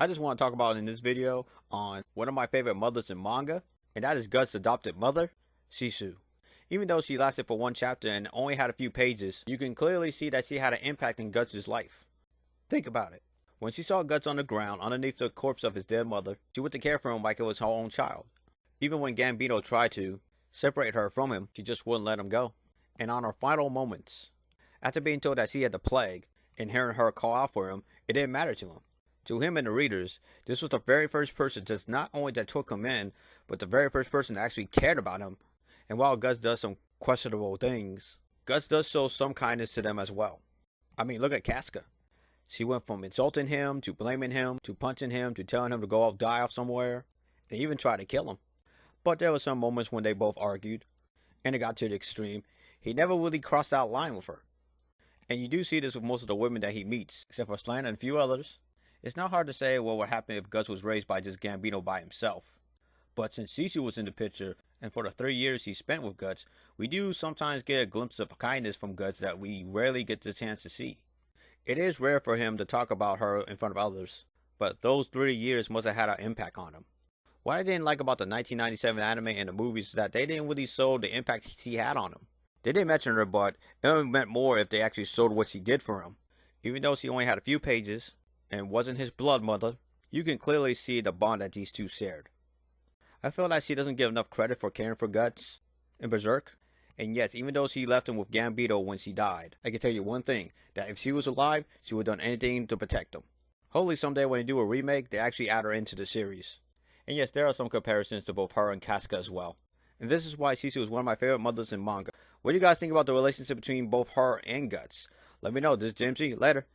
I just want to talk about in this video on one of my favorite mothers in manga, and that is Guts' adopted mother, Shisu. Even though she lasted for one chapter and only had a few pages, you can clearly see that she had an impact in Guts' life. Think about it. When she saw Guts on the ground underneath the corpse of his dead mother, she went to care for him like it was her own child. Even when Gambito tried to separate her from him, she just wouldn't let him go. And on her final moments, after being told that she had the plague and hearing her call out for him, it didn't matter to him. To him and the readers, this was the very first person just not only that took him in, but the very first person that actually cared about him. And while Guts does some questionable things, Guts does show some kindness to them as well. I mean, look at Casca. She went from insulting him, to blaming him, to punching him, to telling him to go off, die off somewhere, and even try to kill him. But there were some moments when they both argued, and it got to the extreme. He never really crossed that line with her. And you do see this with most of the women that he meets, except for Slan and a few others. It's not hard to say what would happen if Guts was raised by just Gambino by himself. But since Shisu was in the picture, and for the 3 years he spent with Guts, we do sometimes get a glimpse of kindness from Guts that we rarely get the chance to see. It is rare for him to talk about her in front of others, but those 3 years must have had an impact on him. What I didn't like about the 1997 anime and the movies is that they didn't really show the impact she had on him. They didn't mention her, but it meant more if they actually showed what she did for him. Even though she only had a few pages, and wasn't his blood mother, you can clearly see the bond that these two shared. I feel like she doesn't give enough credit for caring for Guts in Berserk. And yes, even though she left him with Gambito when she died, I can tell you one thing, that if she was alive, she would have done anything to protect him. Hopefully someday when they do a remake, they actually add her into the series. And yes, there are some comparisons to both her and Casca as well. And this is why Shisu is one of my favorite mothers in manga. What do you guys think about the relationship between both her and Guts? Let me know. This is Jimsy. Later.